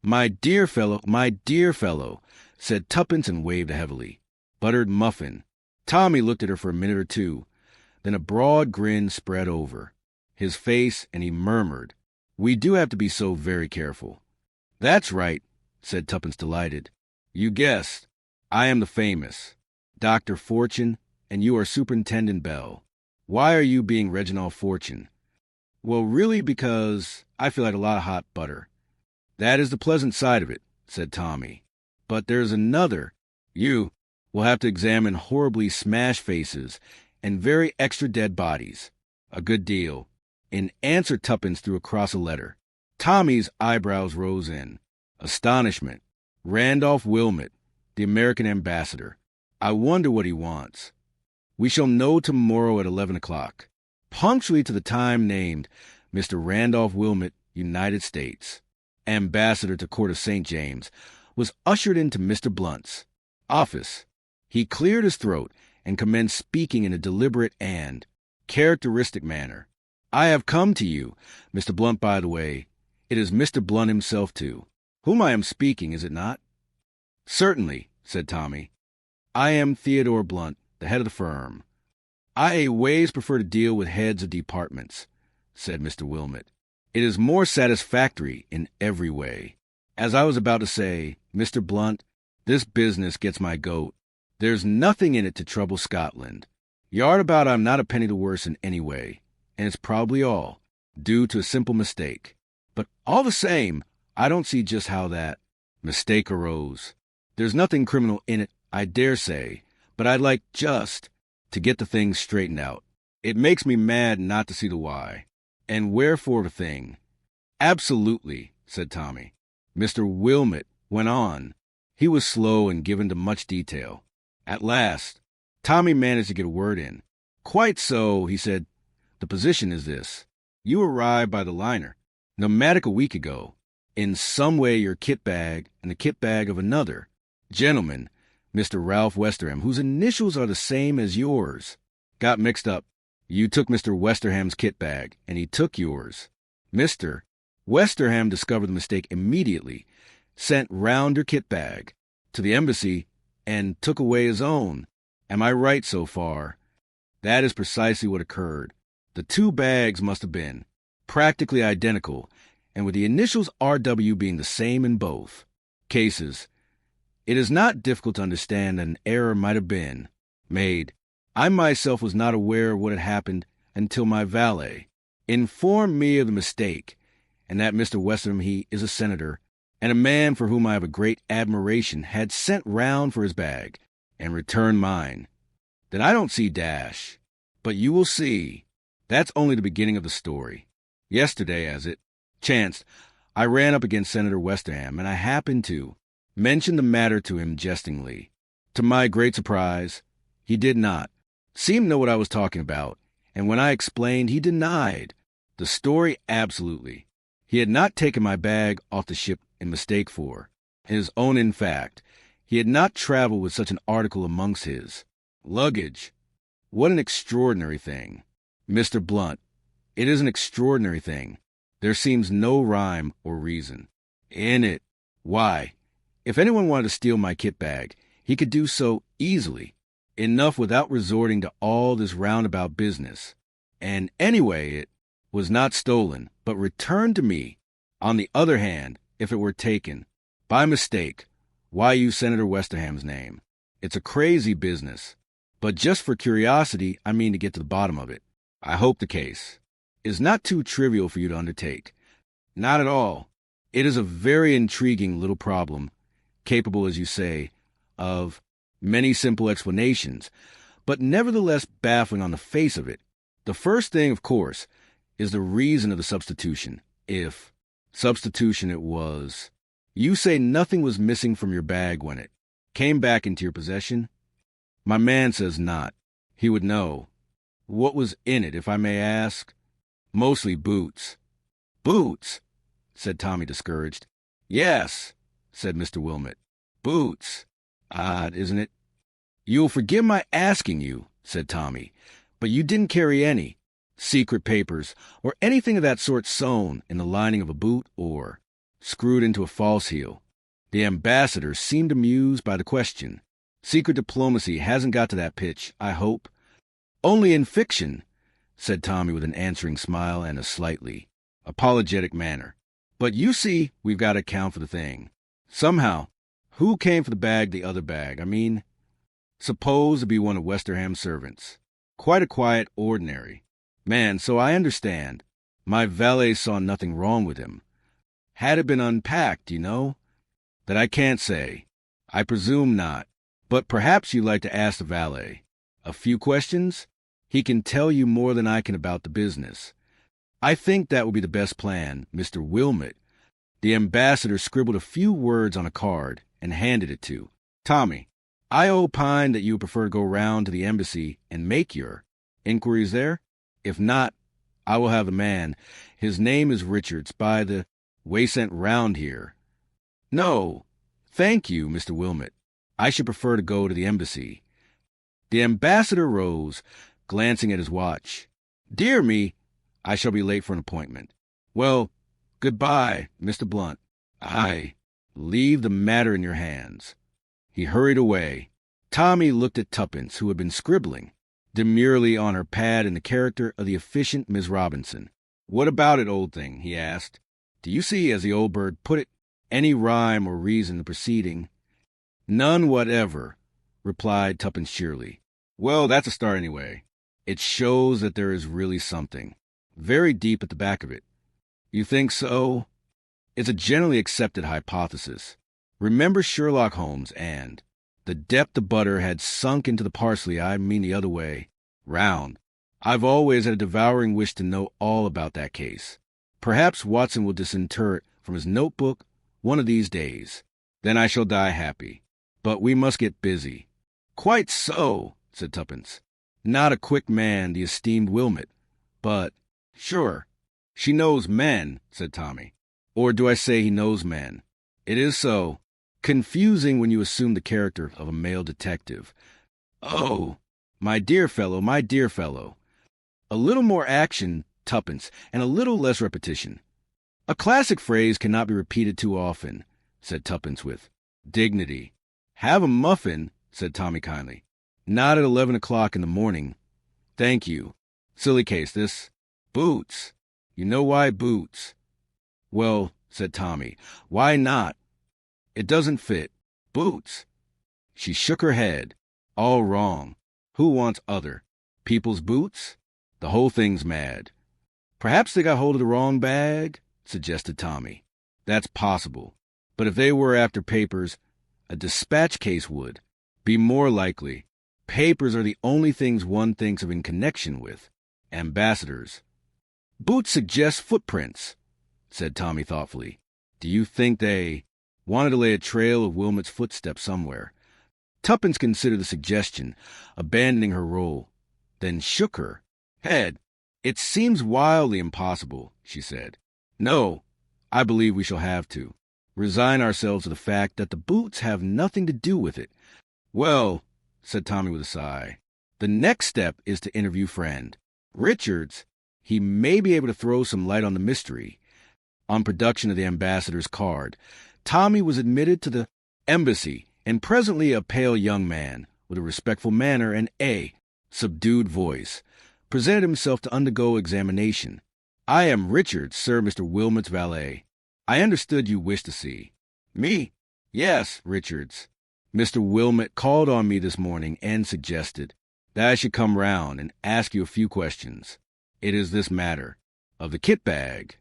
my dear fellow, said Tuppence and waved heavily. Buttered muffin. Tommy looked at her for a minute or two. Then a broad grin spread over his face, and he murmured, "We do have to be so very careful." "That's right," said Tuppence, delighted. "You guessed. I am the famous Dr. Fortune, and you are Superintendent Bell. Why are you being Reginald Fortune?" "Well, really because I feel like a lot of hot butter." "That is the pleasant side of it," said Tommy. "But there's another. You will have to examine horribly smashed faces and very extra dead bodies. A good deal." In answer, Tuppence threw across a letter. Tommy's eyebrows rose in astonishment. "Randolph Wilmot, the American ambassador. I wonder what he wants. We shall know tomorrow at 11 o'clock. Punctually to the time named, Mr. Randolph Wilmot, United States, ambassador to Court of St. James, was ushered into Mr. Blunt's office. He cleared his throat and commenced speaking in a deliberate and characteristic manner. "I have come to you, Mr. Blunt, by the way. It is Mr. Blunt himself, to whom I am speaking, is it not?" "Certainly," said Tommy. "I am Theodore Blunt, the head of the firm." "I always prefer to deal with heads of departments," said Mr. Wilmot. "It is more satisfactory in every way. As I was about to say, Mr. Blunt, this business gets my goat. There's nothing in it to trouble Scotland. Yard about I'm not a penny the worse in any way, and it's probably all due to a simple mistake. But all the same, I don't see just how that mistake arose. There's nothing criminal in it, I dare say, but I'd like just to get the thing straightened out. It makes me mad not to see the why and wherefore of a thing." "Absolutely," said Tommy. Mr. Wilmot went on. He was slow and given to much detail. At last, Tommy managed to get a word in. "Quite so," he said. "The position is this. You arrived by the liner, nomadic, a week ago. In some way your kit bag and the kit bag of another gentleman, Mr. Ralph Westerham, whose initials are the same as yours, got mixed up. You took Mr. Westerham's kit bag, and he took yours. Mr. Westerham discovered the mistake immediately, sent round your kit bag to the embassy, and took away his own. Am I right so far?" "That is precisely what occurred. The two bags must have been practically identical, and with the initials R.W. being the same in both cases, it is not difficult to understand that an error might have been made. I myself was not aware of what had happened until my valet informed me of the mistake, and that Mr. Westerham, he is a senator, and a man for whom I have a great admiration, had sent round for his bag and returned mine. Then I don't see dash. But you will see. That's only the beginning of the story. Yesterday, as it chanced, I ran up against Senator Westerham, and I happened to mention the matter to him jestingly. To my great surprise, he did not seem to know what I was talking about, and when I explained, he denied the story absolutely. He had not taken my bag off the ship in mistake for his own. In fact, he had not traveled with such an article amongst his luggage. What an extraordinary thing, Mr. Blunt. It is an extraordinary thing. There seems no rhyme or reason in it. Why, if anyone wanted to steal my kit bag, he could do so easily enough without resorting to all this roundabout business. And anyway, it was not stolen, but returned to me. On the other hand, if it were taken by mistake, why use Senator Westerham's name? It's a crazy business. But just for curiosity, I mean to get to the bottom of it. I hope the case is not too trivial for you to undertake. Not at all. It is a very intriguing little problem, capable, as you say, of many simple explanations, but nevertheless baffling on the face of it. The first thing, of course, is the reason of the substitution. If substitution it was, you say nothing was missing from your bag when it came back into your possession? My man says not. He would know. What was in it, if I may ask? Mostly boots. Boots? Said Tommy, discouraged. Yes, said Mr. Wilmot. Boots. Odd, isn't it? You'll forgive my asking you, said Tommy, but you didn't carry any secret papers or anything of that sort sewn in the lining of a boot or screwed into a false heel. The ambassador seemed amused by the question. Secret diplomacy hasn't got to that pitch, I hope. Only in fiction, said Tommy with an answering smile and a slightly apologetic manner. But you see, we've got to account for the thing. Somehow, who came for the bag, the other bag? I mean, suppose it be one of Westerham's servants. Quite a quiet, ordinary man, so I understand. My valet saw nothing wrong with him. Had it been unpacked, you know? That I can't say. I presume not. But perhaps you'd like to ask the valet. A few questions? He can tell you more than I can about the business. I think that would be the best plan, Mr. Wilmot. The ambassador scribbled a few words on a card and handed it to Tommy. I opine that you would prefer to go round to the embassy and make your inquiries there. If not, I will have a man. His name is Richards, by the way sent round here. No, thank you, Mr. Wilmot. I should prefer to go to the embassy. The ambassador rose, glancing at his watch. Dear me, I shall be late for an appointment. Well, goodbye, Mr. Blunt. I leave the matter in your hands. He hurried away. Tommy looked at Tuppence, who had been scribbling demurely on her pad in the character of the efficient Miss Robinson. What about it, old thing? He asked. Do you see, as the old bird put it, any rhyme or reason in the proceeding? None whatever, replied Tuppence cheerily. Well, that's a start anyway. It shows that there is really something very deep at the back of it. You think so? It's a generally accepted hypothesis. Remember Sherlock Holmes and the depth of butter had sunk into the parsley, I mean the other way round. I've always had a devouring wish to know all about that case. Perhaps Watson will disinter it from his notebook one of these days. Then I shall die happy. But we must get busy. Quite so, said Tuppence. Not a quick man, the esteemed Wilmot. But, sure, she knows men, said Tommy. Or do I say he knows men? It is so. Confusing when you assume the character of a male detective. Oh, my dear fellow, my dear fellow. A little more action, Tuppence, and a little less repetition. A classic phrase cannot be repeated too often, said Tuppence with dignity. Have a muffin, said Tommy kindly. Not at 11 o'clock in the morning. Thank you. Silly case, this. Boots. You know why boots? Well, said Tommy, why not? It doesn't fit. Boots. She shook her head. All wrong. Who wants other? People's boots? The whole thing's mad. Perhaps they got hold of the wrong bag, suggested Tommy. That's possible. But if they were after papers, a dispatch case would be more likely. Papers are the only things one thinks of in connection with ambassadors. Boots suggest footprints, said Tommy thoughtfully. Do you think they wanted to lay a trail of Wilmot's footsteps somewhere? Tuppence considered the suggestion, abandoning her role, then shook her head. It seems wildly impossible, she said. No, I believe we shall have to resign ourselves to the fact that the boots have nothing to do with it. Well, said Tommy with a sigh, the next step is to interview friend Richards. He may be able to throw some light on the mystery. On production of the ambassador's card, Tommy was admitted to the embassy, and presently a pale young man, with a respectful manner and a subdued voice, presented himself to undergo examination. I am Richards, sir, Mr. Wilmot's valet. I understood you wished to see me. Yes, Richards. Mr. Wilmot called on me this morning and suggested that I should come round and ask you a few questions. It is this matter of the kit bag.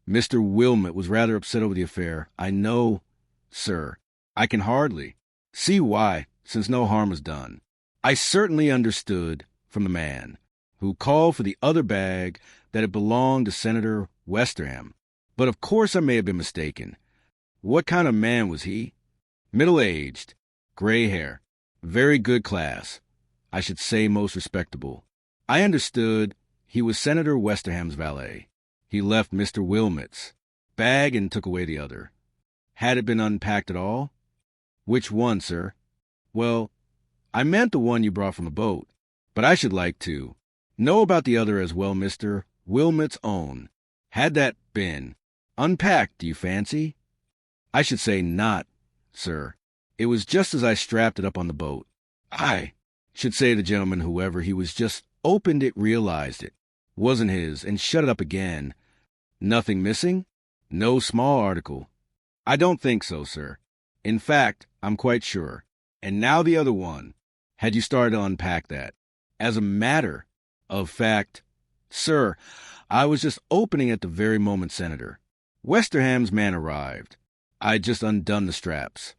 Mr. Wilmot was rather upset over the affair. I know, sir. I can hardly see why, since no harm was done. I certainly understood from the man who called for the other bag that it belonged to Senator Westerham. But of course I may have been mistaken. What kind of man was he? Middle-aged, gray hair, very good class. I should say most respectable. I understood he was Senator Westerham's valet. He left Mr. Wilmot's bag and took away the other. Had it been unpacked at all? Which one, sir? Well, I meant the one you brought from the boat, but I should like to know about the other as well, Mr. Wilmot's own. Had that been Unpacked, do you fancy? I should say not, sir. It was just as I strapped it up on the boat. I should say the gentleman, whoever he was, just opened it, realized it wasn't his, and shut it up again. Nothing missing? No small article? I don't think so, sir. In fact, I'm quite sure. And now the other one. Had you started to unpack that? As a matter of fact, sir, I was just opening at the very moment Senator Westerham's man arrived. I'd just undone the straps.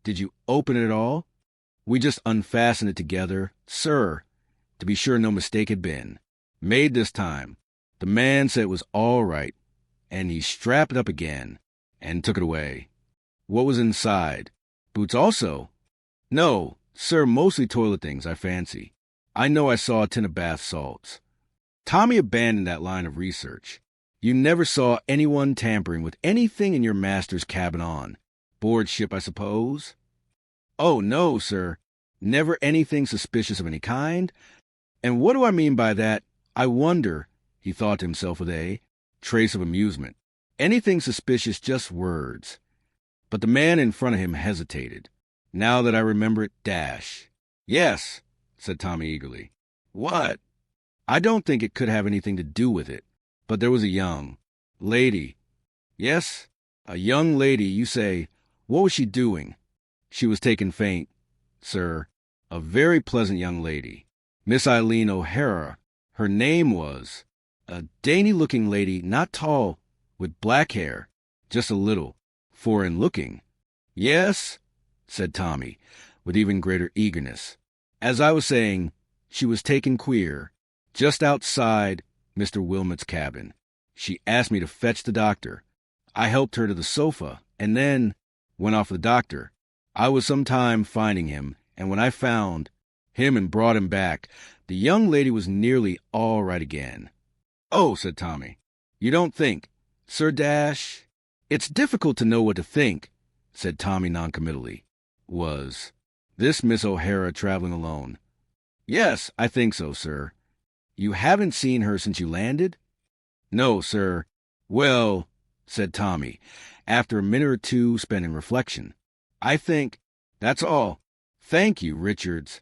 Did you open it at all? We just unfastened it together, sir, to be sure no mistake had been made this time. The man said it was all right, and he strapped it up again and took it away. What was inside? Boots also? No, sir, mostly toilet things, I fancy. I know I saw a tin of bath salts. Tommy abandoned that line of research. You never saw anyone tampering with anything in your master's cabin on board ship, I suppose? Oh, no, sir. Never anything suspicious of any kind. And what do I mean by that? I wonder, he thought to himself with a trace of amusement. Anything suspicious, just words. But the man in front of him hesitated. Now that I remember it, dash. Yes, said Tommy eagerly. What? I don't think it could have anything to do with it. But there was a young lady. Yes, a young lady, you say. What was she doing? She was taken faint, sir. A very pleasant young lady. Miss Eileen O'Hara. Her name was. A dainty-looking lady, not tall, with black hair, just a little foreign-looking. Yes, said Tommy, with even greater eagerness. As I was saying, she was taken queer, just outside Mr. Wilmot's cabin. She asked me to fetch the doctor. I helped her to the sofa, and then went off with the doctor. I was some time finding him, and when I found him and brought him back, the young lady was nearly all right again. Oh, said Tommy, you don't think, Sir Dash? It's difficult to know what to think, said Tommy noncommittally. Was this Miss O'Hara traveling alone? Yes, I think so, sir. You haven't seen her since you landed? No, sir. Well, said Tommy, after a minute or two spent in reflection, I think that's all. Thank you, Richards.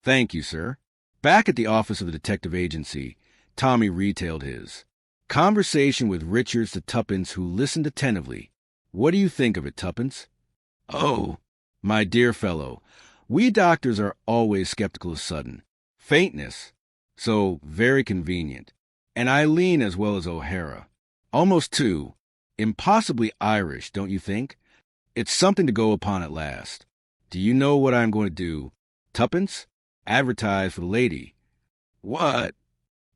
Thank you, sir. Back at the office of the detective agency, Tommy retailed his conversation with Richards to Tuppence, who listened attentively. What do you think of it, Tuppence? Oh, my dear fellow, we doctors are always skeptical of sudden faintness. So very convenient. And Eileen as well as O'Hara. Almost too impossibly Irish, don't you think? It's something to go upon at last. Do you know what I am going to do? Tuppence? Advertise for the lady. What?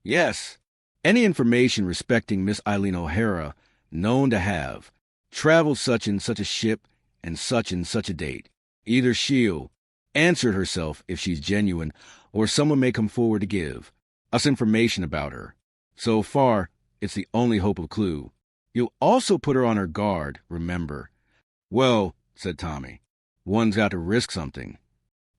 Yes. Any information respecting Miss Eileen O'Hara known to have traveled such and such a ship and such a date. Either she'll answer herself if she's genuine, or someone may come forward to give us information about her. So far, it's the only hope of clue. You'll also put her on her guard, remember. Well, said Tommy, one's got to risk something.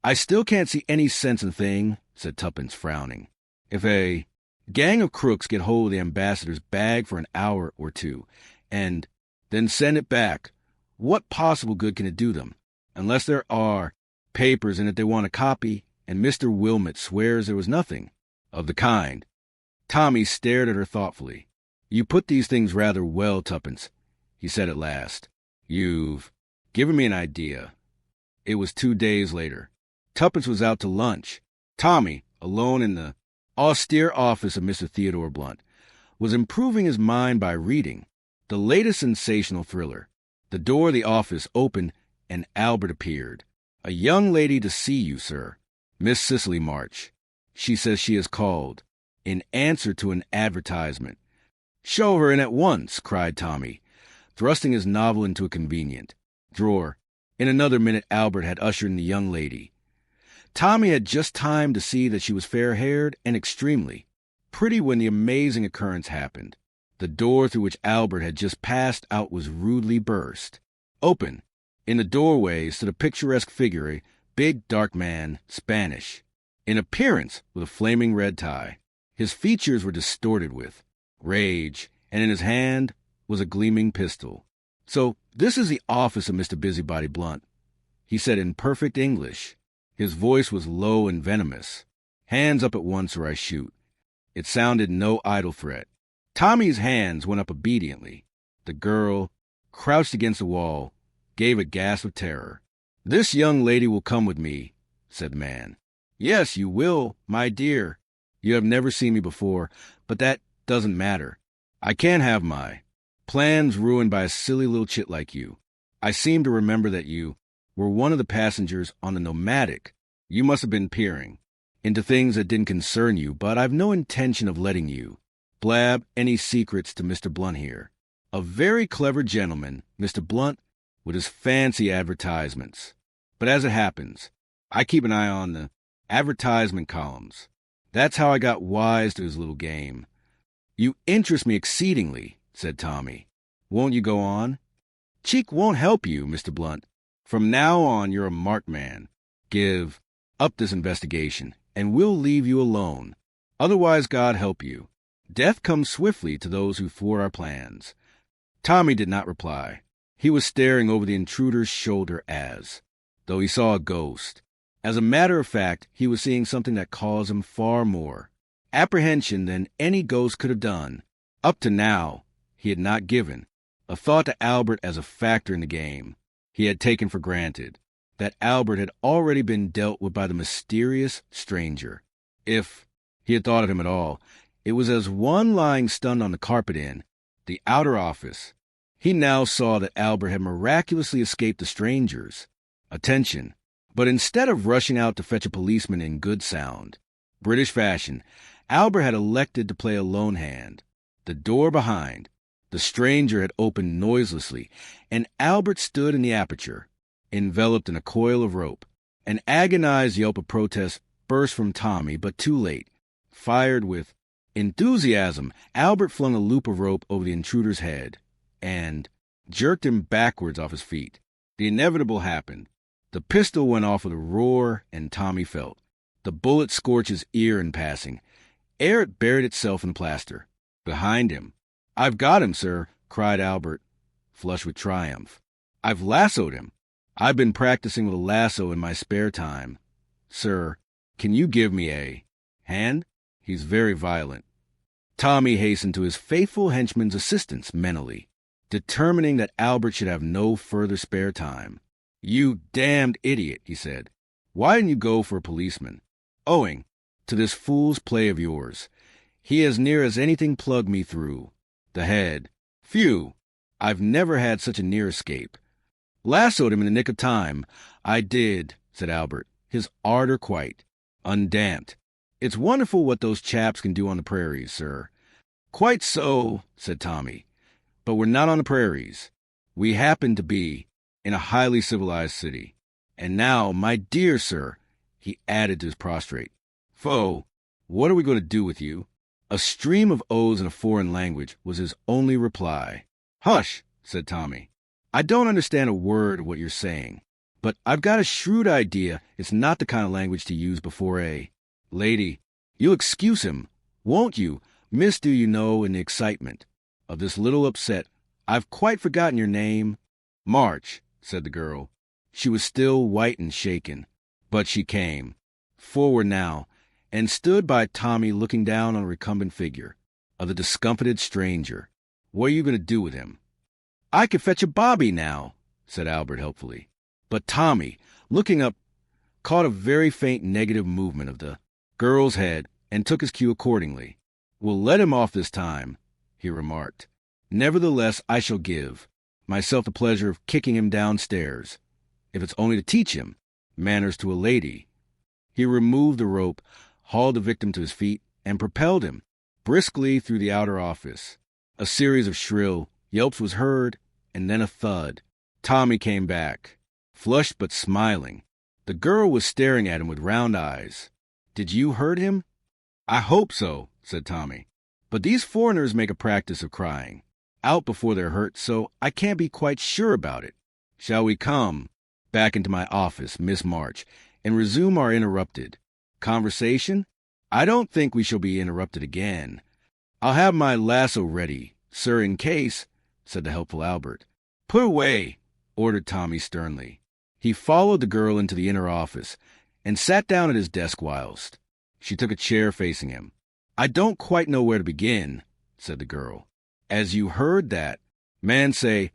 I still can't see any sense in the thing, said Tuppence, frowning. If a gang of crooks get hold of the ambassador's bag for an hour or two, and then send it back, what possible good can it do them? Unless there are papers in it they want to copy, and Mr. Wilmot swears there was nothing of the kind. Tommy stared at her thoughtfully. You put these things rather well, Tuppence, he said at last. You've given me an idea. It was 2 days later. Tuppence was out to lunch. Tommy, alone in the austere office of Mr. Theodore Blunt, was improving his mind by reading the latest sensational thriller. The door of the office opened, and Albert appeared. A young lady to see you, sir. Miss Cicely March. She says she has called in answer to an advertisement. Show her in at once, cried Tommy, thrusting his novel into a convenient drawer. In another minute, Albert had ushered in the young lady. Tommy had just time to see that she was fair-haired and extremely pretty when the amazing occurrence happened. The door through which Albert had just passed out was rudely burst open. In the doorway stood a picturesque figure, a big, dark man, Spanish, in appearance with a flaming red tie. His features were distorted with rage, and in his hand was a gleaming pistol. "So this is the office of Mr. Busybody Blunt," he said in perfect English. His voice was low and venomous. "Hands up at once or I shoot." It sounded no idle threat. Tommy's hands went up obediently. The girl, crouched against the wall, gave a gasp of terror. "This young lady will come with me," said the man. "Yes, you will, my dear. You have never seen me before, but that doesn't matter. I can't have my plans ruined by a silly little chit like you. I seem to remember that you were one of the passengers on the Nomadic. You must have been peering into things that didn't concern you, but I've no intention of letting you blab any secrets to Mr. Blunt here. A very clever gentleman, Mr. Blunt, with his fancy advertisements. But as it happens, I keep an eye on the advertisement columns. That's how I got wise to his little game." "You interest me exceedingly," said Tommy. "Won't you go on?" "Cheek won't help you, Mr. Blunt. From now on, you're a marked man. Give up this investigation, and we'll leave you alone. Otherwise, God help you. Death comes swiftly to those who thwart our plans." Tommy did not reply. He was staring over the intruder's shoulder as though he saw a ghost. As a matter of fact, he was seeing something that caused him far more apprehension than any ghost could have done. Up to now, he had not given a thought to Albert as a factor in the game. He had taken for granted that Albert had already been dealt with by the mysterious stranger. If he had thought of him at all, it was as one lying stunned on the carpet in the outer office. He now saw that Albert had miraculously escaped the stranger's attention. But instead of rushing out to fetch a policeman in good sound British fashion, Albert had elected to play a lone hand. The door behind the stranger had opened noiselessly, and Albert stood in the aperture, enveloped in a coil of rope. An agonized yelp of protest burst from Tommy, but too late. Fired with enthusiasm, Albert flung a loop of rope over the intruder's head and jerked him backwards off his feet. The inevitable happened. The pistol went off with a roar, and Tommy felt the bullet scorch his ear in passing, ere it buried itself in plaster. Behind him. "I've got him, sir," cried Albert, flushed with triumph. "I've lassoed him. I've been practicing with a lasso in my spare time. Sir, can you give me a hand? He's very violent." Tommy hastened to his faithful henchman's assistance mentally, determining that Albert should have no further spare time. "You damned idiot," he said. "Why didn't you go for a policeman? Owing to this fool's play of yours, he as near as anything plugged me through the head. Phew! I've never had such a near escape. Lassoed him in the nick of time." "I did," said Albert, his ardor quite undamped. "It's wonderful what those chaps can do on the prairies, sir." "Quite so," said Tommy. "But we're not on the prairies. We happen to be in a highly civilized city. And now, my dear sir," he added to his prostrate foe, "what are we going to do with you?" A stream of oaths in a foreign language was his only reply. "Hush," said Tommy. "I don't understand a word of what you're saying, but I've got a shrewd idea it's not the kind of language to use before a lady. You'll excuse him, won't you, miss, do you know, in the excitement of this little upset, I've quite forgotten your name." "March," said the girl. She was still white and shaken, but she came forward now and stood by Tommy, looking down on the recumbent figure of the discomfited stranger. "What are you going to do with him?" "I could fetch a bobby now," said Albert helpfully. But Tommy, looking up, caught a very faint negative movement of the girl's head and took his cue accordingly. "We'll let him off this time," he remarked. "Nevertheless, I shall give myself the pleasure of kicking him downstairs, if it's only to teach him manners to a lady." He removed the rope, hauled the victim to his feet, and propelled him briskly through the outer office. A series of shrill yelps was heard, and then a thud. Tommy came back, flushed but smiling. The girl was staring at him with round eyes. "Did you hurt him?" "I hope so," said Tommy. "But these foreigners make a practice of crying out before they're hurt, so I can't be quite sure about it. Shall we come back into my office, Miss March, and resume our interrupted conversation?" "I don't think we shall be interrupted again. I'll have my lasso ready, sir, in case," said the helpful Albert. "Put away," ordered Tommy sternly. He followed the girl into the inner office and sat down at his desk whilst she took a chair facing him. "I don't quite know where to begin," said the girl. "As you heard that man say,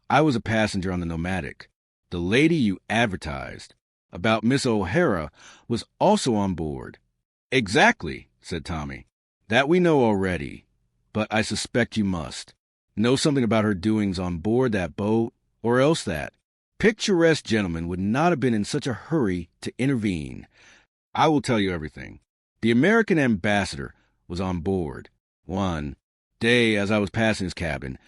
I was a passenger on the Nomadic. The lady you advertised about, Miss O'Hara, was also on board." "Exactly," said Tommy. "That we know already, but I suspect you must know something about her doings on board that boat, or else that picturesque gentleman would not have been in such a hurry to intervene. I will tell you everything. The American ambassador was on board. One day, as I was passing his cabin,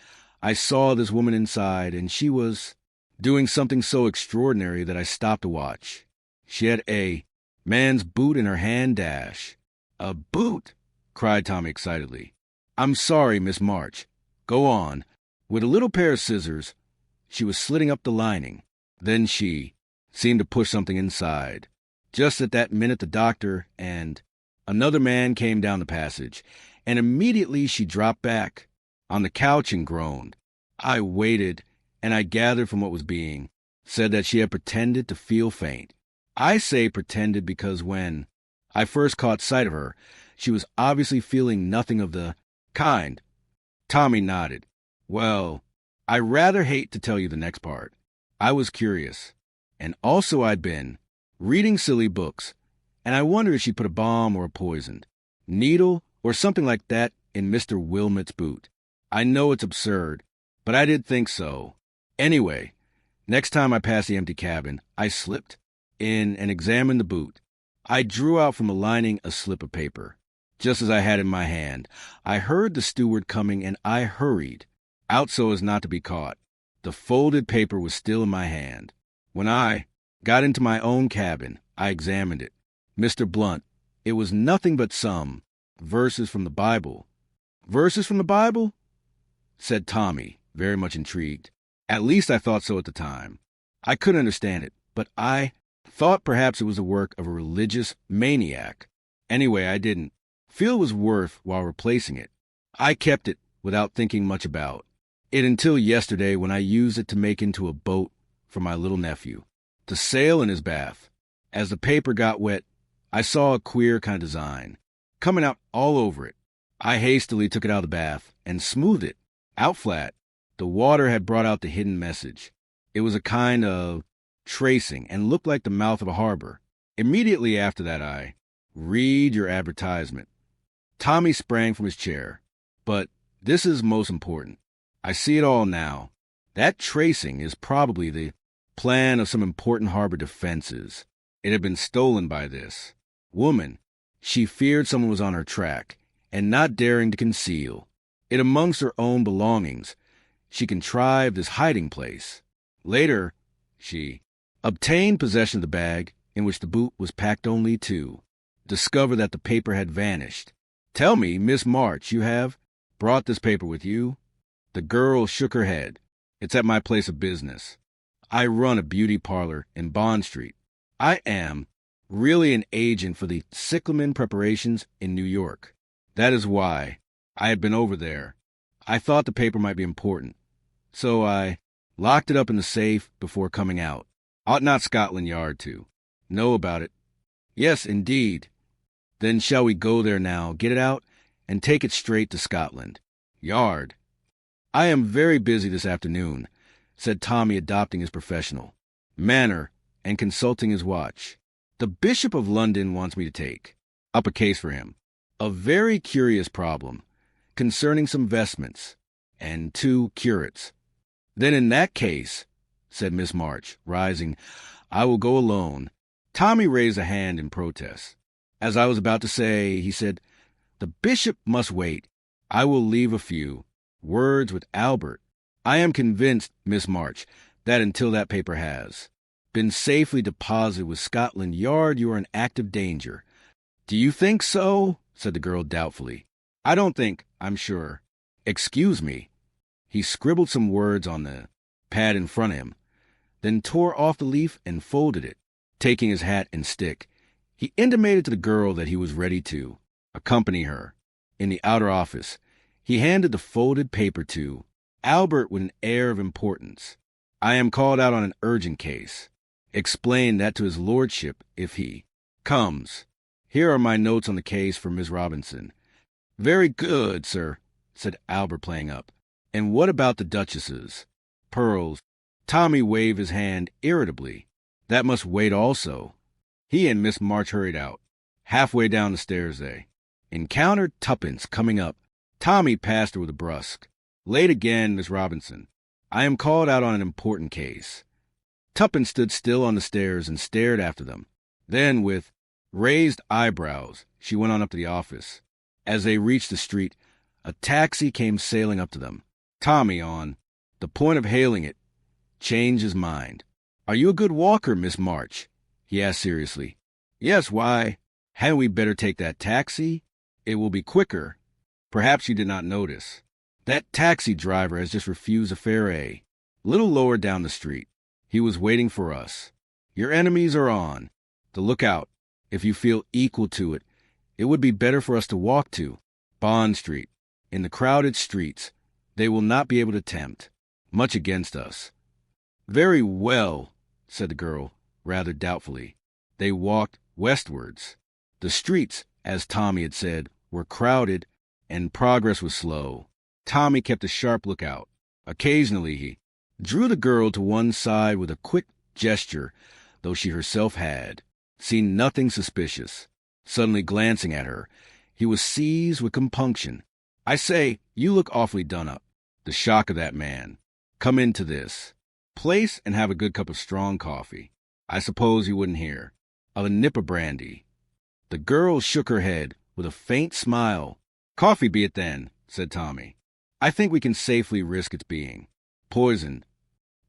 I saw this woman inside, and she was doing something so extraordinary that I stopped to watch. She had a man's boot in her hand dash." "A boot?" cried Tommy excitedly. "I'm sorry, Miss March. Go on." With a little pair of scissors, she was slitting up the lining. Then she seemed to push something inside. Just at that minute, the doctor and another man came down the passage, and immediately she dropped back on the couch and groaned. I waited, and I gathered from what was being said that she had pretended to feel faint. I say pretended because when I first caught sight of her, she was obviously feeling nothing of the kind. Tommy nodded. "Well, I rather hate to tell you the next part. I was curious, and also I'd been reading silly books, and I wondered if she put a bomb or a poisoned needle or something like that in Mr. Wilmot's boot. I know it's absurd, but I did think so. Anyway, next time I passed the empty cabin, I slipped in and examined the boot. I drew out from the lining a slip of paper, just as I had in my hand. I heard the steward coming, and I hurried out so as not to be caught. The folded paper was still in my hand. When I got into my own cabin, I examined it. Mr. Blunt, it was nothing but some verses from the Bible." "Verses from the Bible?" said Tommy, very much intrigued. "At least I thought so at the time. I couldn't understand it, but I thought perhaps it was the work of a religious maniac. Anyway, I didn't feel it was worth while replacing it. I kept it without thinking much about it until yesterday, when I used it to make into a boat for my little nephew to sail in his bath. As the paper got wet, I saw a queer kind of design coming out all over it. I hastily took it out of the bath and smoothed it out flat. The water had brought out the hidden message. It was a kind of tracing and looked like the mouth of a harbor. Immediately after that, I read your advertisement." Tommy sprang from his chair. "But this is most important. I see it all now. That tracing is probably the plan of some important harbor defenses. It had been stolen by this woman. She feared someone was on her track, and not daring to conceal it amongst her own belongings, she contrived this hiding place. Later, she obtained possession of the bag in which the boot was packed, only to discover that the paper had vanished. Tell me, Miss March, you have brought this paper with you?" The girl shook her head. "It's at my place of business. I run a beauty parlor in Bond Street. I am really an agent for the cyclamen preparations in New York. That is why I had been over there. I thought the paper might be important, so I locked it up in the safe before coming out. Ought not Scotland Yard to know about it?" "Yes, indeed." "Then shall we go there now, get it out, and take it straight to Scotland Yard?" "I am very busy this afternoon," said Tommy, adopting his professional manner and consulting his watch. "The Bishop of London wants me to take up a case for him. A very curious problem concerning some vestments and 2 curates." "Then in that case," said Miss March, rising, "I will go alone." Tommy raised a hand in protest. "As I was about to say," he said, "the bishop must wait. I will leave a few words with Albert. I am convinced, Miss March, that until that paper has been safely deposited with Scotland Yard, you are in active danger." "Do you think so?" said the girl doubtfully. "I don't think, I'm sure." "Excuse me." He scribbled some words on the pad in front of him, then tore off the leaf and folded it. Taking his hat and stick, he intimated to the girl that he was ready to accompany her. In the outer office, he handed the folded paper to Albert with an air of importance. "I am called out on an urgent case. Explain that to his lordship if he comes. Here are my notes on the case for Miss Robinson." "Very good, sir," said Albert, playing up. "And what about the duchesses?" "Pearls." Tommy waved his hand irritably. "That must wait also." He and Miss March hurried out. Halfway down the stairs they encountered Tuppence coming up. Tommy passed her with a brusque. "Late again, Miss Robinson. I am called out on an important case." Tuppence stood still on the stairs and stared after them. Then, with raised eyebrows, she went on up to the office. As they reached the street, a taxi came sailing up to them. Tommy, on the point of hailing it, changed his mind. "Are you a good walker, Miss March?" he asked seriously. "Yes, why? Hadn't we better take that taxi? It will be quicker." "Perhaps you did not notice. That taxi driver has just refused a fare A little lower down the street. He was waiting for us. Your enemies are on the lookout. If you feel equal to it, it would be better for us to walk to Bond Street. In the crowded streets, they will not be able to tempt much against us." "Very well," said the girl, rather doubtfully. They walked westwards. The streets, as Tommy had said, were crowded, and progress was slow. Tommy kept a sharp lookout. Occasionally he drew the girl to one side with a quick gesture, though she herself had seen nothing suspicious. Suddenly glancing at her, he was seized with compunction. "I say, you look awfully done up." The shock of that man. "Come into this place and have a good cup of strong coffee. I suppose you wouldn't hear of a nip of brandy." The girl shook her head with a faint smile. "Coffee be it then," said Tommy. "I think we can safely risk its being poisoned."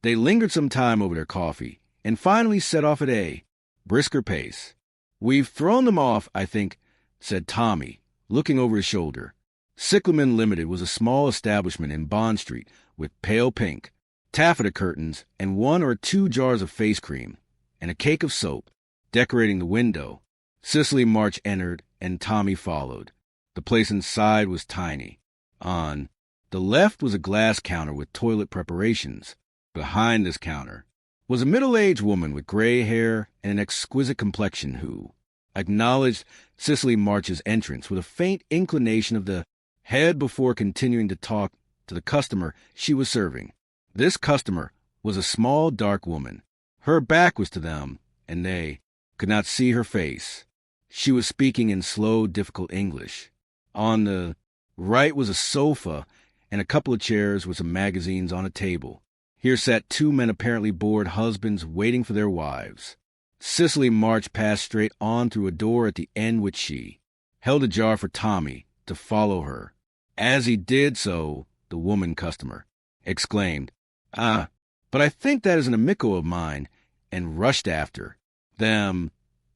They lingered some time over their coffee, and finally set off at a brisker pace. "We've thrown them off, I think," said Tommy, looking over his shoulder. Cyclamen Limited was a small establishment in Bond Street with pale pink taffeta curtains and 1 or 2 jars of face cream and a cake of soap decorating the window. Cicely March entered, and Tommy followed. The place inside was tiny. On the left was a glass counter with toilet preparations. Behind this counter was a middle-aged woman with gray hair and an exquisite complexion who acknowledged Cicely March's entrance with a faint inclination of the head before continuing to talk to the customer she was serving. This customer was a small, dark woman. Her back was to them, and they could not see her face. She was speaking in slow, difficult English. On the right was a sofa and a couple of chairs with some magazines on a table. Here sat 2 men, apparently bored husbands, waiting for their wives. Cicely March passed straight on through a door at the end, which she held ajar for Tommy to follow her. As he did so, the woman customer exclaimed, "Ah, but I think that is an amico of mine," and rushed after them,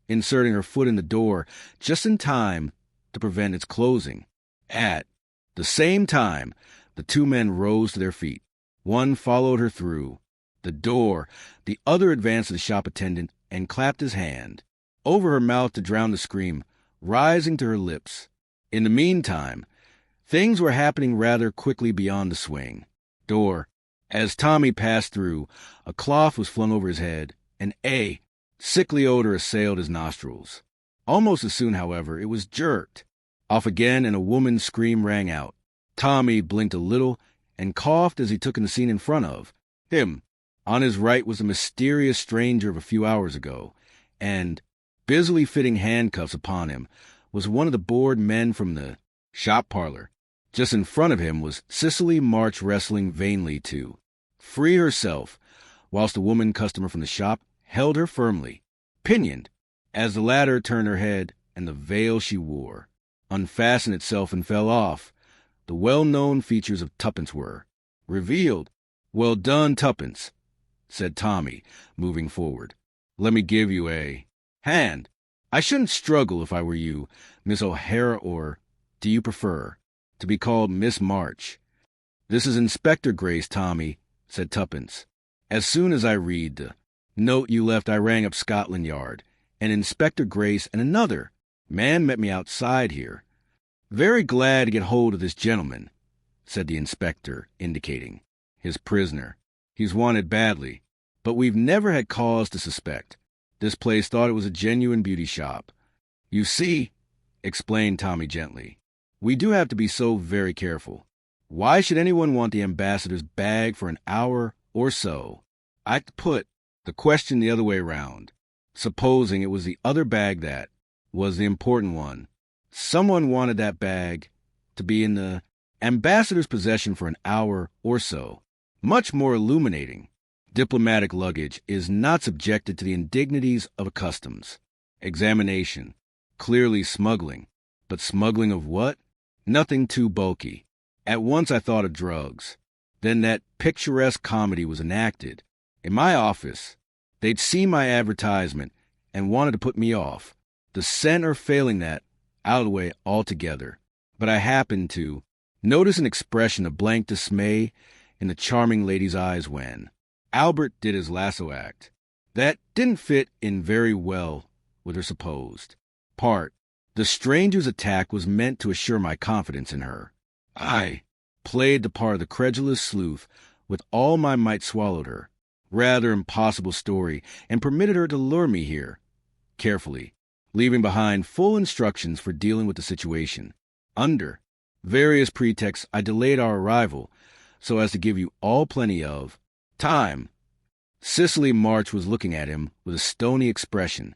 inserting her foot in the door just in time to prevent its closing. At the same time, the 2 men rose to their feet. One followed her through the door. The other advanced to the shop attendant and clapped his hand over her mouth to drown the scream rising to her lips. In the meantime, things were happening rather quickly beyond the swing door. As Tommy passed through, a cloth was flung over his head, and a sickly odor assailed his nostrils. Almost as soon, however, it was jerked off again, and a woman's scream rang out. Tommy blinked a little and coughed as he took in the scene in front of him. On his right was the mysterious stranger of a few hours ago, and, busily fitting handcuffs upon him, was one of the bored men from the shop parlor. Just in front of him was Cicely March wrestling vainly to free herself, whilst the woman customer from the shop held her firmly, pinioned, as the latter turned her head, and the veil she wore unfastened itself and fell off. The well-known features of Tuppence were revealed. "Well done, Tuppence," said Tommy, moving forward. "Let me give you a hand. I shouldn't struggle if I were you, Miss O'Hara, or do you prefer to be called Miss March?" "This is Inspector Grace, Tommy," said Tuppence. "As soon as I read the note you left, I rang up Scotland Yard, and Inspector Grace and another man met me outside here. Very glad to get hold of this gentleman," said the inspector, indicating his prisoner. He's wanted badly, but we've never had cause to suspect. This place thought it was a genuine beauty shop. You see, explained Tommy gently, we do have to be so very careful. Why should anyone want the ambassador's bag for an hour or so? I'd put the question the other way around. Supposing it was the other bag that was the important one. Someone wanted that bag to be in the ambassador's possession for an hour or so. Much more illuminating. Diplomatic luggage is not subjected to the indignities of a customs examination. Clearly smuggling. But smuggling of what? Nothing too bulky. At once I thought of drugs. Then that picturesque comedy was enacted. In my office, they'd seen my advertisement and wanted to put me off. The center failing that, out of the way altogether. But I happened to notice an expression of blank dismay in the charming lady's eyes when Albert did his lasso act. That didn't fit in very well with her supposed part. The stranger's attack was meant to assure my confidence in her. I played the part of the credulous sleuth with all my might, swallowed her rather impossible story, and permitted her to lure me here, carefully, leaving behind full instructions for dealing with the situation. Under various pretexts, I delayed our arrival so as to give you all plenty of time. Cicely March was looking at him with a stony expression.